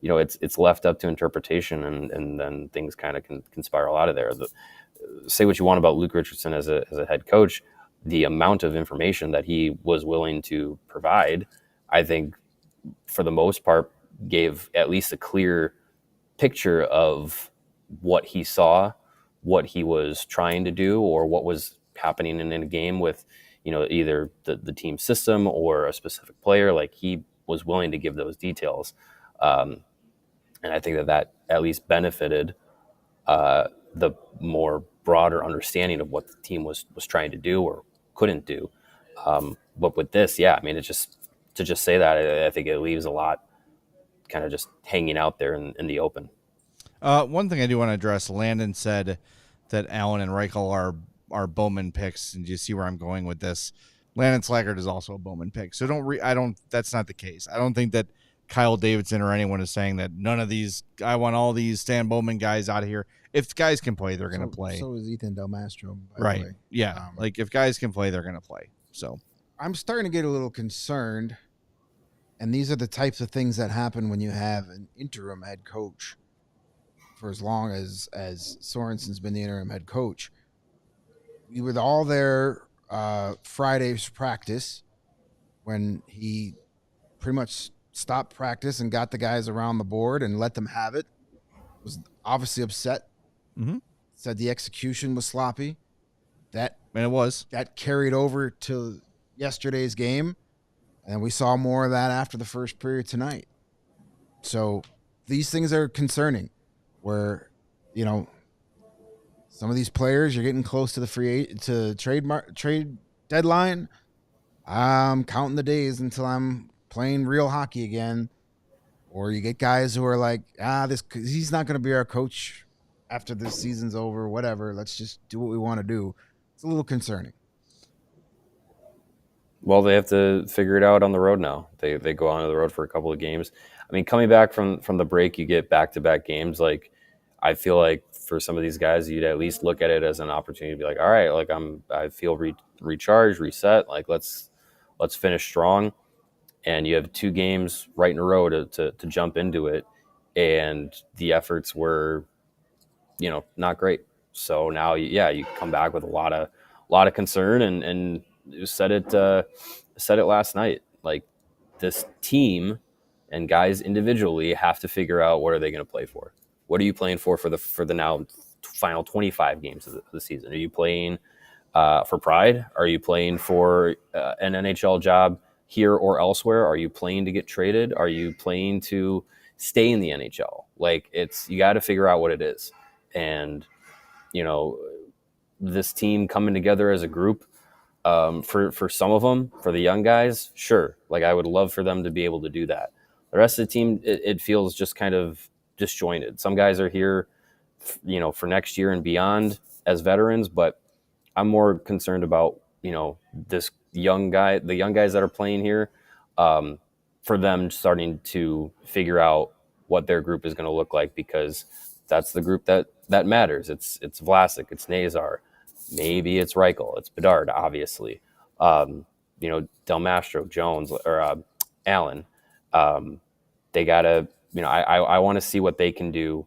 you know, it's left up to interpretation and then things kind of can spiral out of there. Say what you want about Luke Richardson as a head coach, the amount of information that he was willing to provide, I think for the most part gave at least a clear picture of what he saw, what he was trying to do, or what was happening in a game with, you know, either the team system or a specific player. Like he was willing to give those details. And I think that at least benefited the more broader understanding of what the team was trying to do or couldn't do. But with this, yeah, I mean, to just say that, I think it leaves a lot kind of just hanging out there in the open. One thing I do want to address, Landon said that Allen and Reichel are Bowman picks, and you see where I'm going with this. Landon Slaggert is also a Bowman pick, so that's not the case. I don't think that Kyle Davidson or anyone is saying that none of these, I want all these Stan Bowman guys out of here. If guys can play, they're going to play. So is Ethan Del Mastro. Right. Yeah. Like if guys can play, they're going to play. So I'm starting to get a little concerned. And these are the types of things that happen when you have an interim head coach for as long as Sorensen's been the interim head coach. We were all there Friday's practice when he pretty much stopped practice and got the guys around the board and let them have it. Was obviously upset. Mm-hmm. Said the execution was sloppy. And it was. That carried over to yesterday's game, and we saw more of that after the first period tonight. So these things are concerning where, you know, some of these players, you're getting close to the trade deadline. I'm counting the days until I'm playing real hockey again. Or you get guys who are like, he's not going to be our coach after this season's over, whatever. Let's just do what we want to do. It's a little concerning. Well, they have to figure it out on the road now. They go on the road for a couple of games. I mean, coming back from the break, you get back-to-back games. Like, I feel like for some of these guys, you'd at least look at it as an opportunity to be like, all right, like I feel recharged, reset. Like, let's finish strong. And you have 2 games right in a row to jump into it. And the efforts were, not great. So now, you come back with a lot of concern and you said it last night. Like, this team and guys individually have to figure out what are they going to play for. What are you playing for the now final 25 games of the season? Are you playing for pride? Are you playing for an NHL job here or elsewhere? Are you playing to get traded? Are you playing to stay in the NHL? Like, you got to figure out what it is. And, this team coming together as a group, for some of them, for the young guys, sure. Like, I would love for them to be able to do that. The rest of the team, it feels just kind of disjointed. Some guys are here, for next year and beyond as veterans, but I'm more concerned about, this the young guys that are playing here, for them starting to figure out what their group is going to look like, because that's the group that matters. It's Vlasic, it's Nazar, maybe it's Reichel, it's Bedard, obviously, Del Mastro, Jones, or Allen. They gotta, I want to see what they can do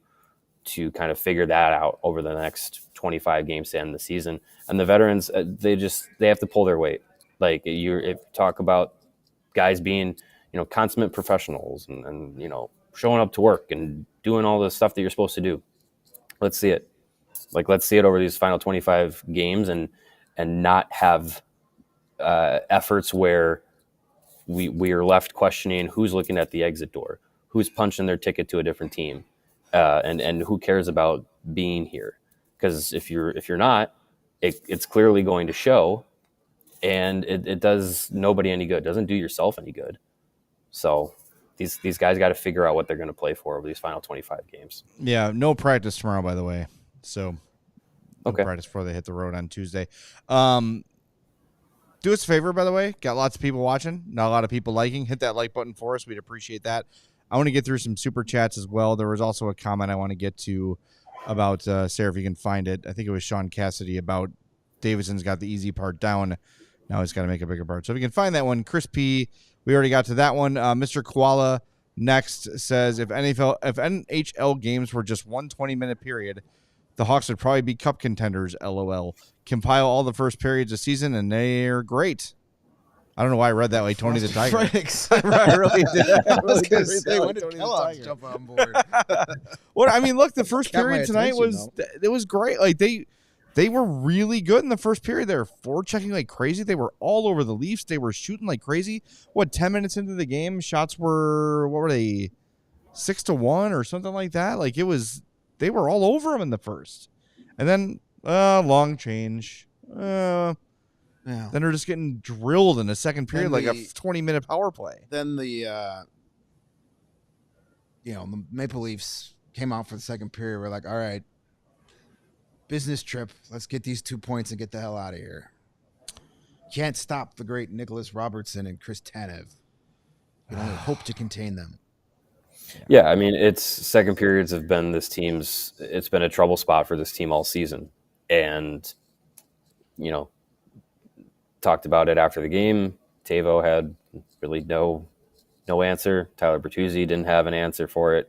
to kind of figure that out over the next 25 games to end the season. And the veterans, they have to pull their weight. Like, if you talk about guys being, consummate professionals and showing up to work and doing all the stuff that you're supposed to do. Let's see it. Like, let's see it over these final 25 games and not have efforts where we are left questioning who's looking at the exit door, who's punching their ticket to a different team, and who cares about being here. Because if you're not, it's clearly going to show, and it does nobody any good. It doesn't do yourself any good. So these guys got to figure out what they're going to play for over these final 25 games. Yeah, no practice tomorrow, by the way. So okay, practice before they hit the road on Tuesday. Do us a favor, by the way. Got lots of people watching, not a lot of people liking. Hit that like button for us. We'd appreciate that. I want to get through some super chats as well. There was also a comment I want to get to about, Sarah, if you can find it. I think it was Sean Cassidy about Davidson's got the easy part down. Now he's got to make a bigger part. So if you can find that one, Chris P., we already got to that one. Mr. Koala next says, if NHL games were just 1 20-minute period, the Hawks would probably be cup contenders, LOL. Compile all the first periods of season, and they're great. I don't know why I read that like Tony the Tiger. I really did. I was going to say, when did Kellogg's jump on board? Well, I mean, look, the first period tonight was great. Like, they were really good in the first period. They were forechecking like crazy. They were all over the Leafs. They were shooting like crazy. 10 minutes into the game, shots were, what were they, 6-1 or something like that? Like, they were all over them in the first. And then long change. Then they're just getting drilled in the second period, like a 20-minute power play. Then the Maple Leafs came out for the second period. We're like, all right, business trip. Let's get these 2 points and get the hell out of here. Can't stop the great Nicholas Robertson and Chris Tanev. You can only hope to contain them. Yeah, I mean, it's second periods have been it's been a trouble spot for this team all season. And, talked about it after the game. Teuvo had really no answer. Tyler Bertuzzi didn't have an answer for it.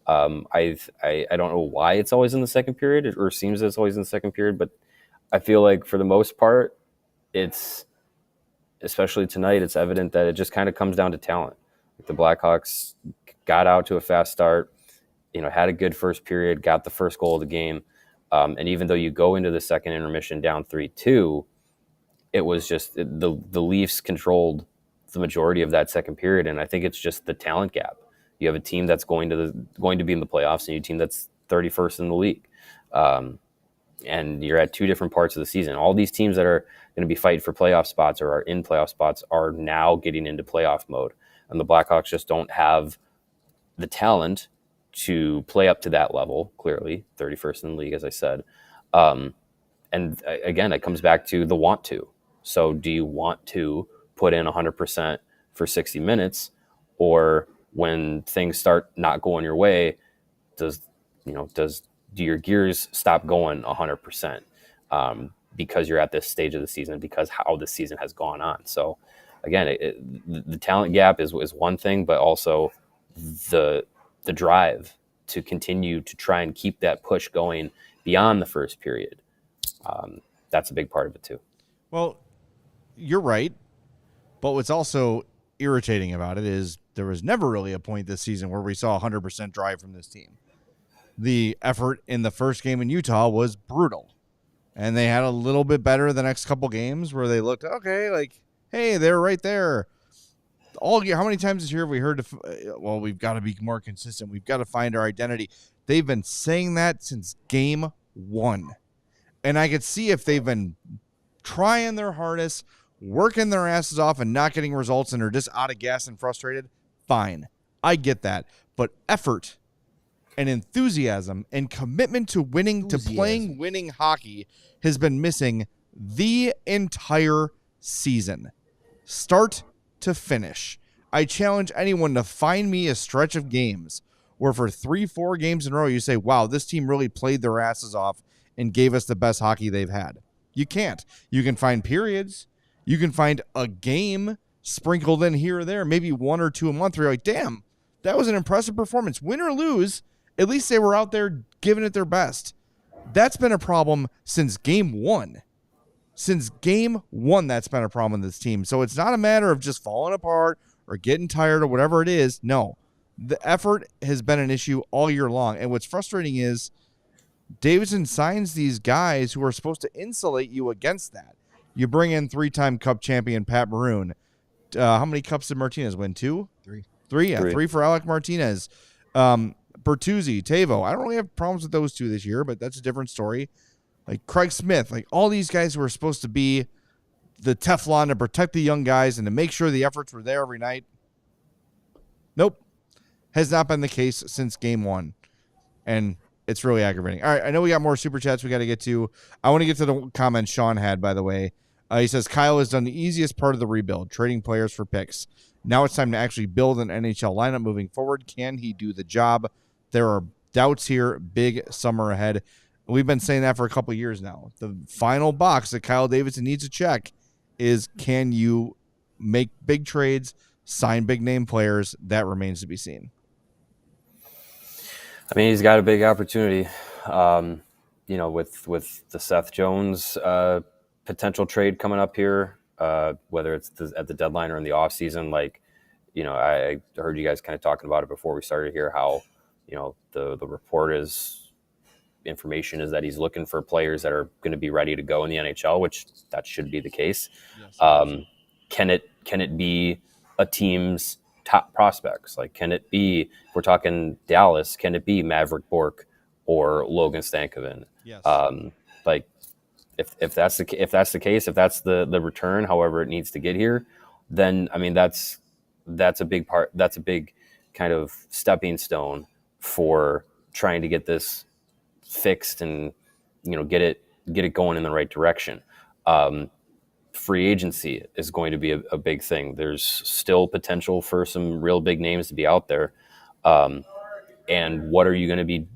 I don't know why it's always in the second period, or seems it's always in the second period, but I feel like for the most part, especially tonight, it's evident that it just kind of comes down to talent. Like, the Blackhawks got out to a fast start, had a good first period, got the first goal of the game. And even though you go into the second intermission down 3-2, it was just the Leafs controlled the majority of that second period. And I think it's just the talent gap. You have a team that's going to be in the playoffs, and you a team that's 31st in the league. And you're at 2 different parts of the season. All these teams that are going to be fighting for playoff spots or are in playoff spots are now getting into playoff mode. And the Blackhawks just don't have the talent to play up to that level, clearly 31st in the league, as I said. And again, it comes back to the want to. So do you want to put in 100% for 60 minutes, or when things start not going your way, do your gears stop going 100%? Because you're at this stage of the season, because how the season has gone on. So again, the talent gap is one thing, but also the drive to continue to try and keep that push going beyond the first period. That's a big part of it too. Well, you're right. But what's also irritating about it is there was never really a point this season where we saw 100% drive from this team. The effort in the first game in Utah was brutal. And they had a little bit better the next couple games where they looked, okay, like, hey, they're right there. All year, how many times this year have we heard, well, we've got to be more consistent. We've got to find our identity. They've been saying that since game one. And I could see if they've been trying their hardest, working their asses off and not getting results and are just out of gas and frustrated, fine. I get that. But effort and enthusiasm and commitment to winning, to playing winning hockey has been missing the entire season. Start to finish. I challenge anyone to find me a stretch of games where for 3-4 games in a row you say, wow, this team really played their asses off and gave us the best hockey they've had. You can't. You can find periods. You can find a game sprinkled in here or there, maybe 1 or 2 a month where you're like, damn, that was an impressive performance. Win or lose, at least they were out there giving it their best. That's been a problem since game one. Since game one, that's been a problem with this team. So it's not a matter of just falling apart or getting tired or whatever it is. No, the effort has been an issue all year long. And what's frustrating is Davidson signs these guys who are supposed to insulate you against that. You bring in 3-time Cup champion Pat Maroon. How many Cups did Martinez win? 2? 3. 3, yeah. 3 for Alec Martinez. Bertuzzi, Teuvo. I don't really have problems with those two this year, but that's a different story. Like Craig Smith, like all these guys who are supposed to be the Teflon to protect the young guys and to make sure the efforts were there every night. Nope. Has not been the case since game one. And it's really aggravating. All right, I know we got more super chats we got to get to. I want to get to the comment Sean had, by the way. He says, Kyle has done the easiest part of the rebuild, trading players for picks. Now it's time to actually build an NHL lineup moving forward. Can he do the job? There are doubts here. Big summer ahead. We've been saying that for a couple of years now. The final box that Kyle Davidson needs to check is, can you make big trades, sign big name players? That remains to be seen. I mean, he's got a big opportunity, with the Seth Jones potential trade coming up here, whether it's at the deadline or in the offseason. I heard you guys kind of talking about it before we started here, how, the report information is that he's looking for players that are going to be ready to go in the NHL, which that should be the case. Yes. Can it be a team's top prospects? Like, can it be, if we're talking Dallas, can it be Maverick Bourque or Logan Stankoven? Yes. If that's the case, if that's the return, however it needs to get here, then I mean that's a big part. That's a big kind of stepping stone for trying to get this fixed and get it going in the right direction. Free agency is going to be a big thing. There's still potential for some real big names to be out there. And what are you going to be,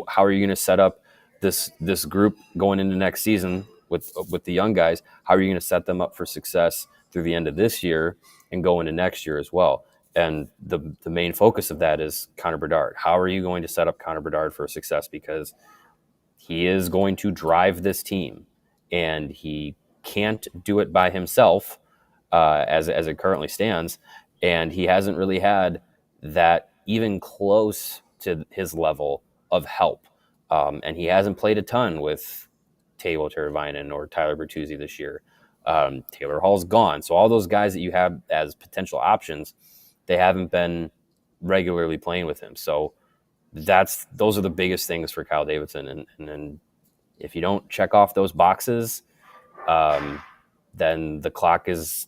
how are you going to set up this group going into next season with the young guys? How are you going to set them up for success through the end of this year and go into next year as well? And the main focus of that is Connor Bedard. How are you going to set up Connor Bedard for success? Because he is going to drive this team, and he can't do it by himself as it currently stands. And he hasn't really had that even close to his level of help. And he hasn't played a ton with Teuvo Teräväinen or Tyler Bertuzzi this year. Taylor Hall's gone. So all those guys that you have as potential options, they haven't been regularly playing with him. So those are the biggest things for Kyle Davidson. And then if you don't check off those boxes, then the clock is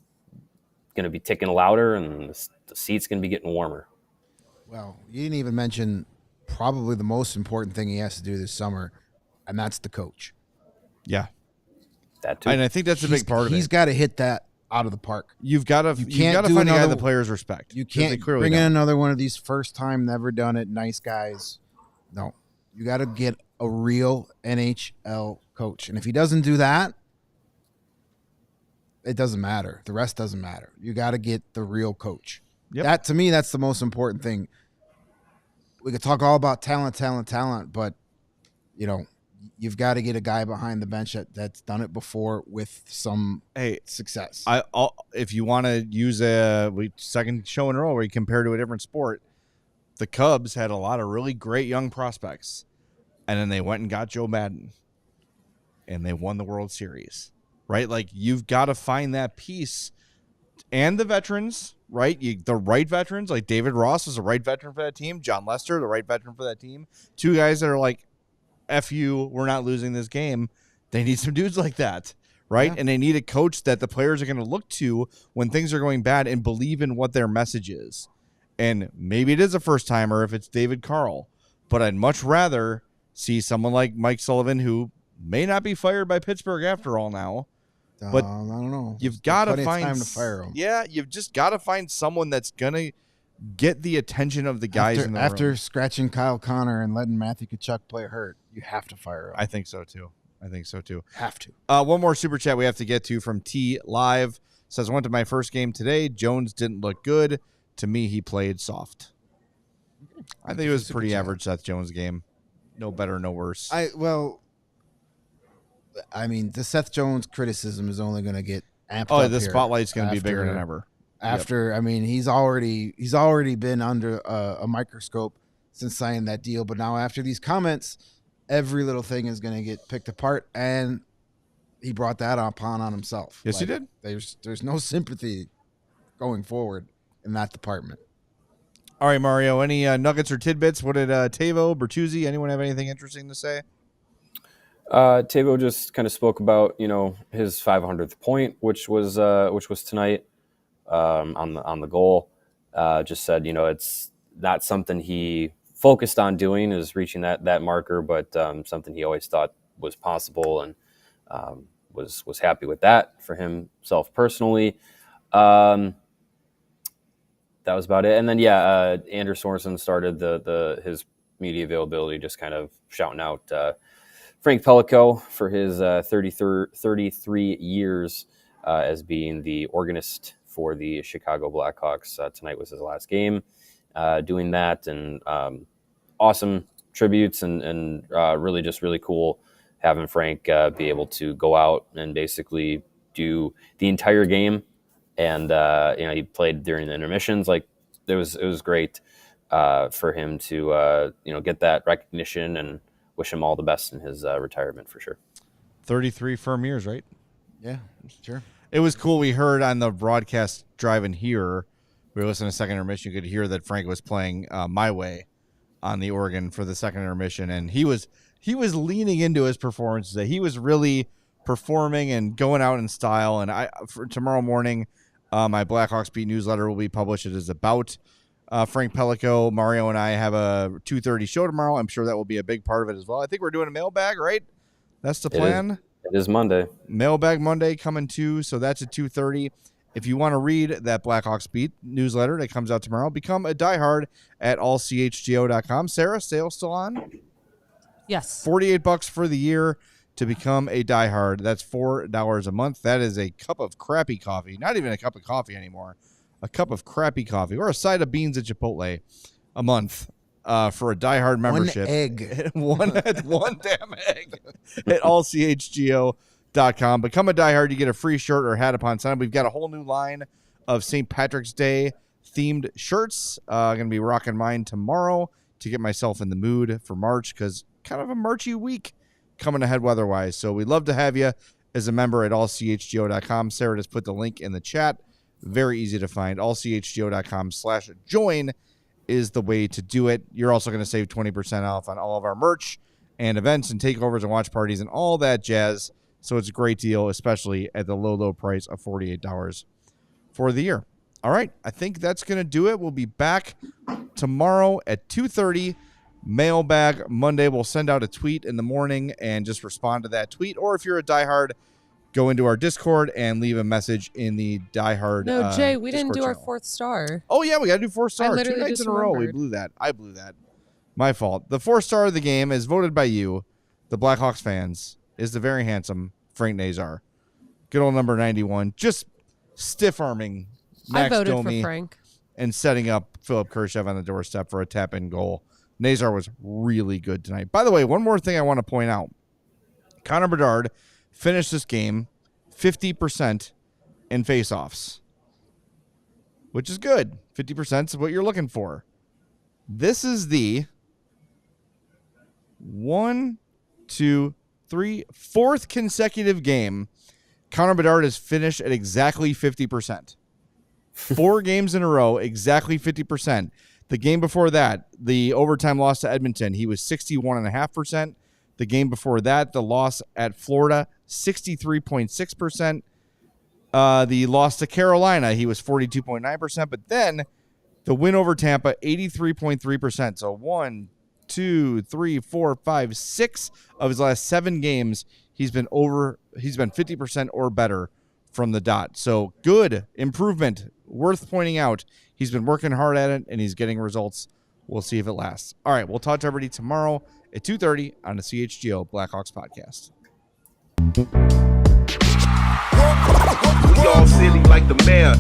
going to be ticking louder and the seat's going to be getting warmer. Well, you didn't even mention probably the most important thing he has to do this summer, and that's the coach. Yeah. That too. And I think that's a big part of it. He's got to hit that out of the park. You've got to find a guy the players respect. You can't bring in another one of these first time, never done it, nice guys. No. You got to get a real NHL coach. And if he doesn't do that, it doesn't matter. The rest doesn't matter. You got to get the real coach. Yep. That, to me, that's the most important thing. We could talk all about talent, but, you know, you've got to get a guy behind the bench that's done it before with some success. If you want to use a second show in a row where you compare to a different sport, the Cubs had a lot of really great young prospects, and then they went and got Joe Madden, and they won the World Series, right? Like, you've got to find that piece, and the veterans, right? The right veterans, like David Ross is the right veteran for that team. John Lester, the right veteran for that team. Two guys that are like, F you, we're not losing this game. They need some dudes like that, right? Yeah. And they need a coach that the players are going to look to when things are going bad and believe in what their message is. And maybe it is a first-timer if it's David Carl, but I'd much rather see someone like Mike Sullivan, who may not be fired by Pittsburgh after all now. But I don't know. You've got to find time to fire him. Yeah, you've just got to find someone that's going to get the attention of the guys in the room. After scratching Kyle Connor and letting Matthew Tkachuk play hurt, you have to fire him. I think so too. Have to. One more super chat we have to get to from T Live. Says, went to my first game today. Jones didn't look good. To me, he played soft. I think it was pretty average Seth Jones game. No better, no worse. The Seth Jones criticism is only going to get amped up. The spotlight's going to be bigger than ever. He's already been under a microscope since signing that deal. But now after these comments, every little thing is going to get picked apart, and he brought that upon himself. Yes, he did. There's no sympathy going forward in that department. All right, Mario, any nuggets or tidbits? What did Teuvo, Bertuzzi, anyone have anything interesting to say? Teuvo just kind of spoke about, his 500th point, which was tonight on the goal. Just said, it's not something he focused on doing, is reaching that marker, but something he always thought was possible, and was happy with that for himself personally. That was about it. And then, Andrew Sorensen started his media availability, just kind of shouting out Frank Pellico for his 33 years as being the organist for the Chicago Blackhawks. Tonight was his last game doing that, and awesome tributes, and really cool having Frank be able to go out and basically do the entire game. And he played during the intermissions. Like, it was great for him to get that recognition, and wish him all the best in his retirement for sure. 33 firm years, right? Yeah, sure. It was cool. We heard on the broadcast driving here, we were listening to second intermission. You could hear that Frank was playing My Way on the organ for the second intermission, and he was leaning into his performance today. He was really performing and going out in style. And for tomorrow morning, my Blackhawks Beat newsletter will be published. It is about Frank Pellico. Mario and I have a 2:30 show tomorrow. I'm sure that will be a big part of it as well. I think we're doing a mailbag, right? That's the plan. It is Monday. Mailbag Monday coming too, so that's at 2:30. If you want to read that Blackhawks Beat newsletter that comes out tomorrow, become a diehard at allchgo.com. Sarah, sale still on? Yes. $48 for the year to become a diehard. That's $4 a month. That is a cup of crappy coffee. Not even a cup of coffee anymore. A cup of crappy coffee or a side of beans at Chipotle a month for a diehard membership. One egg. one damn egg at allchgo.com. Become a diehard. You get a free shirt or hat upon sign up. We've got a whole new line of St. Patrick's Day themed shirts. I'm going to be rocking mine tomorrow to get myself in the mood for March, because kind of a Marchy week coming ahead weather-wise. So we'd love to have you as a member at allchgo.com. Sarah just put the link in the chat. Very easy to find. allchgo.com/join is the way to do it. You're also going to save 20% off on all of our merch and events and takeovers and watch parties and all that jazz. So it's a great deal, especially at the low price of $48 for the year. All right, I think that's going to do it. We'll be back tomorrow at 2:30. Mailbag Monday. We'll send out a tweet in the morning and just respond to that tweet. Or if you're a diehard, go into our Discord and leave a message in the diehard. No, Jay, we didn't Discord do channel. our 4th star. Oh, yeah, we got to do 4 stars. 2 literally nights just in a row. We remembered. blew that. I blew that. My fault. The 4th star of the game is voted by you, the Blackhawks fans, is the very handsome Frank Nazar. Good old number 91. Just stiff-arming Max I voted Domi for Frank. and setting up Philipp Kurashev on the doorstep for a tap-in goal. Nazar was really good tonight. By the way, one more thing I want to point out. Connor Bedard finished this game 50% in faceoffs, which is good. 50% is what you're looking for. This is the 4th consecutive game Connor Bedard has finished at exactly 50%. 4 games in a row, exactly 50%. The game before that, the overtime loss to Edmonton, he was 61.5%. The game before that, the loss at Florida, 63.6%. The loss to Carolina, he was 42.9%. But then the win over Tampa, 83.3%. So 1, 2, 3, 4, 5, 6 of his last 7 games, he's been 50% or better from the dot. So good improvement, worth pointing out. He's been working hard at it, and he's getting results. We'll see if it lasts. All right, we'll talk to everybody tomorrow at 2:30 on the CHGO Blackhawks podcast. We all silly like the mayor.